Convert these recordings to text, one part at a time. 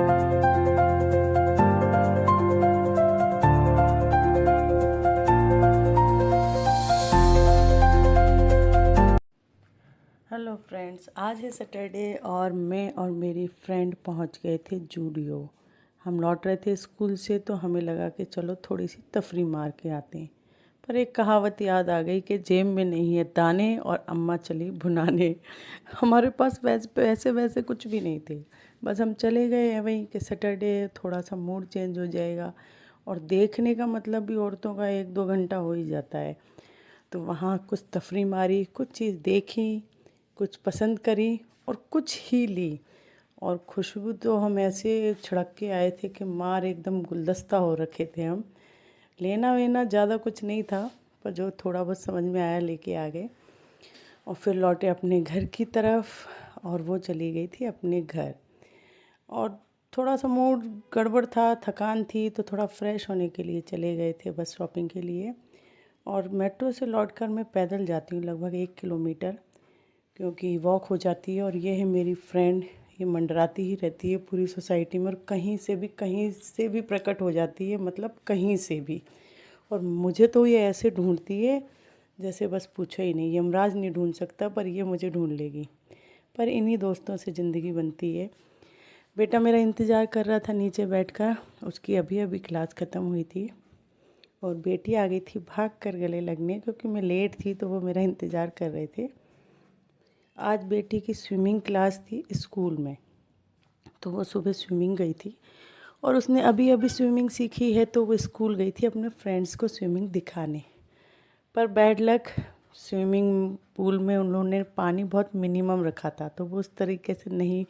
Hello friends, आज है Saturday और मैं और मेरी फ्रेंड पहुंच गए थे जूडियो। हम लौट रहे थे स्कूल से तो हमें लगा कि चलो थोड़ी सी तफरी मार के आते हैं। पर एक कहावत याद आ गई कि जेब में नहीं है दाने और अम्मा चली भुनाने। हमारे पास वैसे कुछ भी नहीं थे। बस हम चले गए हैं वहीं कि सैटरडे थोड़ा सा मूड चेंज हो जाएगा। और देखने का मतलब भी औरतों का 1-2 घंटा हो ही जाता है। तो वहाँ कुछ तफरी मारी, कुछ चीज़ देखी, कुछ पसंद करी और कुछ ही ली। और खुशबू तो हम ऐसे छिड़क के आए थे कि मार एकदम गुलदस्ता हो रखे थे हम। लेना वेना ज़्यादा कुछ नहीं था, पर जो थोड़ा बहुत समझ में आया लेके आ गए। और फिर लौटे अपने घर की तरफ और वो चली गई थी अपने घर। और थोड़ा सा मूड गड़बड़ था, थकान थी, तो थोड़ा फ्रेश होने के लिए चले गए थे बस शॉपिंग के लिए। और मेट्रो से लौटकर मैं पैदल जाती हूँ लगभग 1 किलोमीटर, क्योंकि वॉक हो जाती है। और ये है मेरी फ्रेंड, ये मंडराती ही रहती है पूरी सोसाइटी में और कहीं से भी प्रकट हो जाती है, मतलब कहीं से भी। और मुझे तो ये ऐसे ढूंढती है जैसे बस पूछो ही नहीं, यमराज नहीं ढूंढ सकता पर ये मुझे ढूंढ लेगी। पर इन्हीं दोस्तों से ज़िंदगी बनती है। बेटा मेरा इंतज़ार कर रहा था नीचे बैठकर, उसकी अभी अभी क्लास ख़त्म हुई थी। और बेटी आ गई थी भाग कर गले लगने, क्योंकि मैं लेट थी तो वो मेरा इंतज़ार कर रहे थे। आज बेटी की स्विमिंग क्लास थी स्कूल में, तो वो सुबह स्विमिंग गई थी। और उसने अभी अभी स्विमिंग सीखी है, तो वो स्कूल गई थी अपने फ्रेंड्स को स्विमिंग दिखाने। पर बैड लक, स्विमिंग पूल में उन्होंने पानी बहुत मिनिमम रखा था, तो वो उस तरीके से नहीं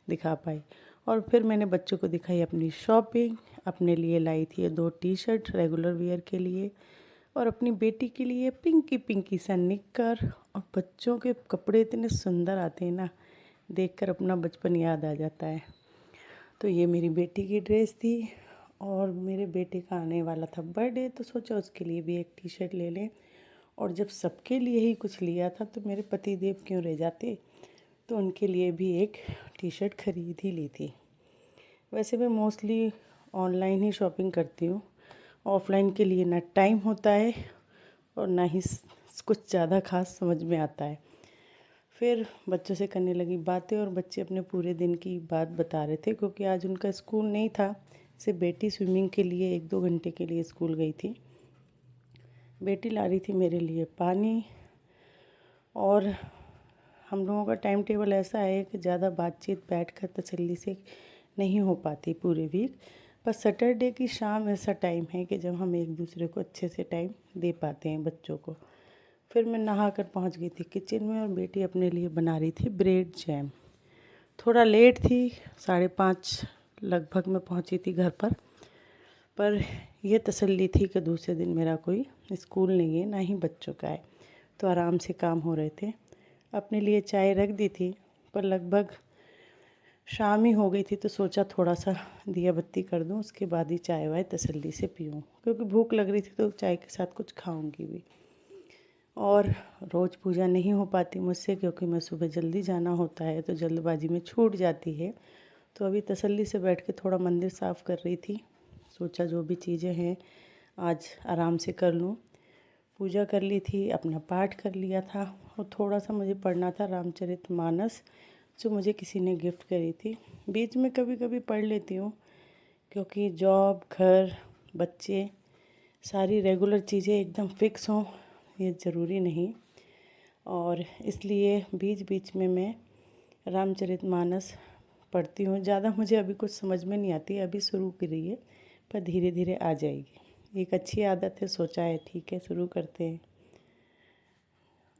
दिखा पाई। और फिर मैंने बच्चों को दिखाई अपनी शॉपिंग। अपने लिए लाई थी 2 टी-शर्ट रेगुलर वेयर के लिए, और अपनी बेटी के लिए पिंकी पिंकी सा निक्कर। और बच्चों के कपड़े इतने सुंदर आते हैं ना, देखकर अपना बचपन याद आ जाता है। तो ये मेरी बेटी की ड्रेस थी। और मेरे बेटे का आने वाला था बर्थडे, तो सोचा उसके लिए भी एक टी-शर्ट ले लें। और जब सबके लिए ही कुछ लिया था तो मेरे पति देव क्यों रह जाते, तो उनके लिए भी एक टी-शर्ट खरीद ही ली थी। वैसे मैं मोस्टली ऑनलाइन ही शॉपिंग करती हूँ। ऑफ़लाइन के लिए ना टाइम होता है और ना ही कुछ ज़्यादा ख़ास समझ में आता है। फिर बच्चों से करने लगी बातें, और बच्चे अपने पूरे दिन की बात बता रहे थे, क्योंकि आज उनका स्कूल नहीं था। सिर्फ बेटी स्विमिंग के लिए 1-2 घंटे के लिए स्कूल गई थी। बेटी ला रही थी मेरे लिए पानी। और हम लोगों का टाइम टेबल ऐसा है कि ज़्यादा बातचीत बैठकर तसल्ली से नहीं हो पाती पूरे वीक। पर सैटरडे की शाम ऐसा टाइम है कि जब हम एक दूसरे को अच्छे से टाइम दे पाते हैं बच्चों को। फिर मैं नहा कर पहुँच गई थी किचन में, और बेटी अपने लिए बना रही थी ब्रेड जैम। थोड़ा लेट थी, 5:30 लगभग मैं पहुँची थी घर पर यह तसल्ली थी कि दूसरे दिन मेरा कोई स्कूल नहीं है, ना ही बच्चों का है, तो आराम से काम हो रहे थे। अपने लिए चाय रख दी थी, पर लगभग शाम ही हो गई थी, तो सोचा थोड़ा सा दिया बत्ती कर दूं, उसके बाद ही चाय वाय तसल्ली से पीऊँ, क्योंकि भूख लग रही थी तो चाय के साथ कुछ खाऊंगी भी। और रोज़ पूजा नहीं हो पाती मुझसे, क्योंकि मैं सुबह जल्दी जाना होता है तो जल्दबाजी में छूट जाती है। तो अभी तसल्ली से बैठ के थोड़ा मंदिर साफ़ कर रही थी। सोचा जो भी चीज़ें हैं आज आराम से कर लूँ। पूजा कर ली थी, अपना पाठ कर लिया था, और थोड़ा सा मुझे पढ़ना था रामचरितमानस, जो मुझे किसी ने गिफ्ट करी थी। बीच में कभी कभी पढ़ लेती हूँ, क्योंकि जॉब, घर, बच्चे, सारी रेगुलर चीज़ें एकदम फिक्स हों ये ज़रूरी नहीं। और इसलिए बीच बीच में मैं रामचरितमानस पढ़ती हूँ। ज़्यादा मुझे अभी कुछ समझ में नहीं आती, अभी शुरू की रही है, पर धीरे धीरे आ जाएगी। एक अच्छी आदत है, सोचा है ठीक है शुरू करते हैं।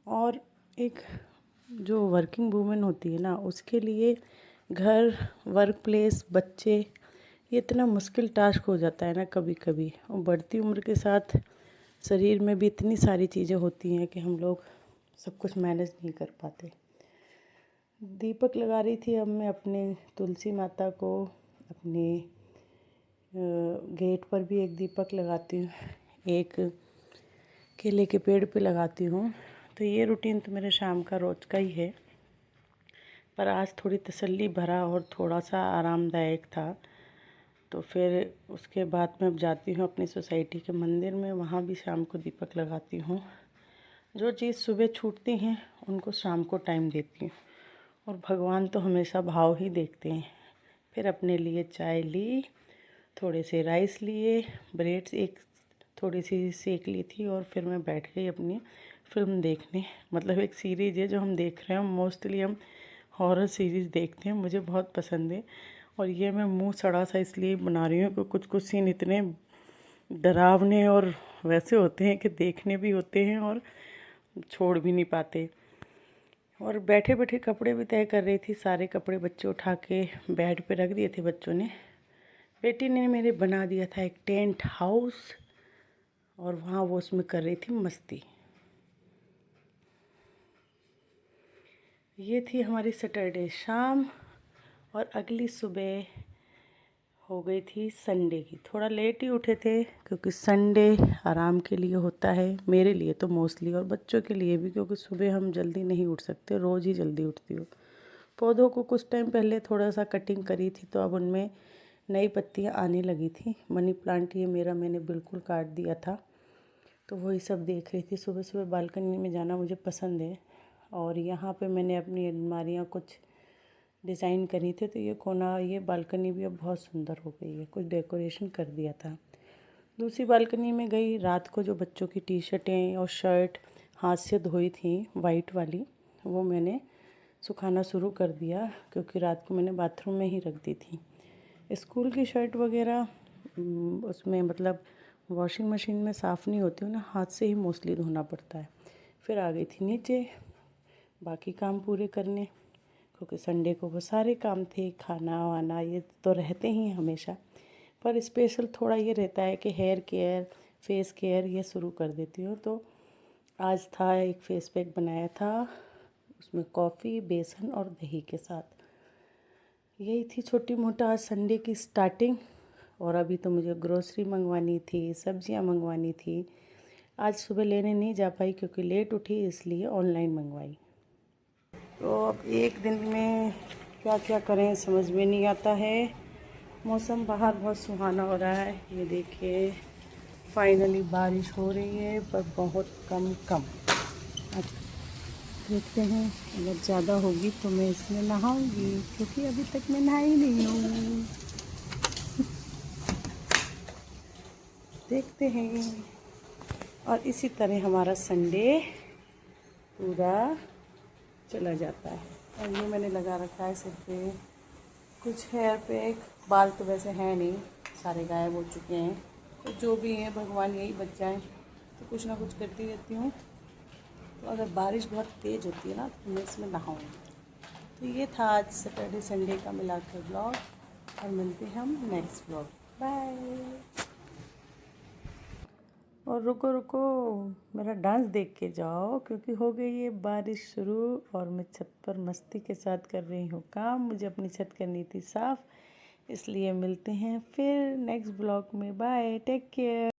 और एक जो वर्किंग वूमेन होती है ना, उसके लिए घर, वर्क प्लेस, बच्चे, ये इतना मुश्किल टास्क हो जाता है ना कभी कभी। और बढ़ती उम्र के साथ शरीर में भी इतनी सारी चीज़ें होती हैं कि हम लोग सब कुछ मैनेज नहीं कर पाते। दीपक लगा रही थी अब मैं अपने तुलसी माता को। अपने गेट पर भी एक दीपक लगाती हूँ, एक केले के पेड़ पे लगाती हूँ। तो ये रूटीन तो मेरे शाम का रोज़ का ही है। पर आज थोड़ी तसल्ली भरा और थोड़ा सा आरामदायक था। तो फिर उसके बाद मैं अब जाती हूँ अपनी सोसाइटी के मंदिर में, वहाँ भी शाम को दीपक लगाती हूँ। जो चीज़ सुबह छूटती हैं उनको शाम को टाइम देती हूँ, और भगवान तो हमेशा भाव ही देखते हैं। फिर अपने लिए चाय ली, थोड़े से राइस लिए, ब्रेड्स एक थोड़ी सी सेक ली थी, और फिर मैं बैठ गई अपनी फ़िल्म देखने। मतलब एक सीरीज़ है जो हम देख रहे हैं, मोस्टली हम हॉरर सीरीज़ देखते हैं, मुझे बहुत पसंद है। और ये मैं मुंह सड़ा सा इसलिए बना रही हूँ कि कुछ कुछ सीन इतने डरावने और वैसे होते हैं कि देखने भी होते हैं और छोड़ भी नहीं पाते। और बैठे बैठे कपड़े भी तय कर रही थी, सारे कपड़े बच्चे उठा के बेड पे रख दिए थे बच्चों ने। बेटी ने मेरे बना दिया था एक टेंट हाउस, और वहाँ वो उसमें कर रही थी मस्ती। ये थी हमारी सैटरडे शाम, और अगली सुबह हो गई थी संडे की। थोड़ा लेट ही उठे थे क्योंकि संडे आराम के लिए होता है, मेरे लिए तो मोस्टली, और बच्चों के लिए भी, क्योंकि सुबह हम जल्दी नहीं उठ सकते, रोज़ ही जल्दी उठती हूँ। पौधों को कुछ टाइम पहले थोड़ा सा कटिंग करी थी, तो अब उनमें नई पत्तियाँ आने लगी थी। मनी प्लांट ये मेरा मैंने बिल्कुल काट दिया था, तो वही सब देख रही थी। सुबह सुबह बालकनी में जाना मुझे पसंद है। और यहाँ पे मैंने अपनी अलमारियाँ कुछ डिज़ाइन करी थी, तो ये कोना, ये बालकनी भी अब बहुत सुंदर हो गई है, कुछ डेकोरेशन कर दिया था। दूसरी बालकनी में गई, रात को जो बच्चों की टी शर्टें और शर्ट हाथ से धोई थी वाइट वाली, वो मैंने सुखाना शुरू कर दिया, क्योंकि रात को मैंने बाथरूम में ही रख दी थी। स्कूल की शर्ट वगैरह उसमें मतलब वॉशिंग मशीन में साफ़ नहीं होती हूँ ना, हाथ से ही मोस्टली धोना पड़ता है। फिर आ गई थी नीचे बाकी काम पूरे करने, क्योंकि संडे को वो सारे काम थे, खाना वाना ये तो रहते ही हैं हमेशा, पर स्पेशल थोड़ा ये रहता है कि हेयर केयर, फेस केयर ये शुरू कर देती हूँ। तो आज था एक फेस पैक बनाया था, उसमें कॉफ़ी, बेसन और दही के साथ। यही थी छोटी मोटा आज संडे की स्टार्टिंग। और अभी तो मुझे ग्रोसरी मंगवानी थी, सब्जियां मंगवानी थी। आज सुबह लेने नहीं जा पाई क्योंकि लेट उठी, इसलिए ऑनलाइन मंगवाई। तो अब एक दिन में क्या क्या करें समझ में नहीं आता है। मौसम बाहर बहुत सुहाना हो रहा है, ये देखिए फाइनली बारिश हो रही है, पर बहुत कम। अब देखते हैं, अगर ज़्यादा होगी तो मैं इसमें नहाऊंगी, क्योंकि अभी तक मैं नहाई नहीं हूँ। देखते हैं। और इसी तरह हमारा संडे पूरा चला जाता है। और ये मैंने लगा रखा है सिर पे कुछ हेयर पैक, बाल तो वैसे हैं नहीं, सारे गायब हो चुके हैं, तो जो भी है भगवान यही बच जाए, तो कुछ ना कुछ करती रहती हूँ। तो अगर बारिश बहुत तेज़ होती है ना तो मैं इसमें नहाऊँगी। तो ये था आज सैटरडे संडे का मिला के ब्लॉग, और मिलते हैं हम नेक्स्ट ब्लॉग। बाय। और रुको रुको, मेरा डांस देख के जाओ, क्योंकि हो गई है बारिश शुरू, और मैं छत पर मस्ती के साथ कर रही हूँ काम। मुझे अपनी छत करनी थी साफ़, इसलिए मिलते हैं फिर नेक्स्ट ब्लॉग में। Bye, take care.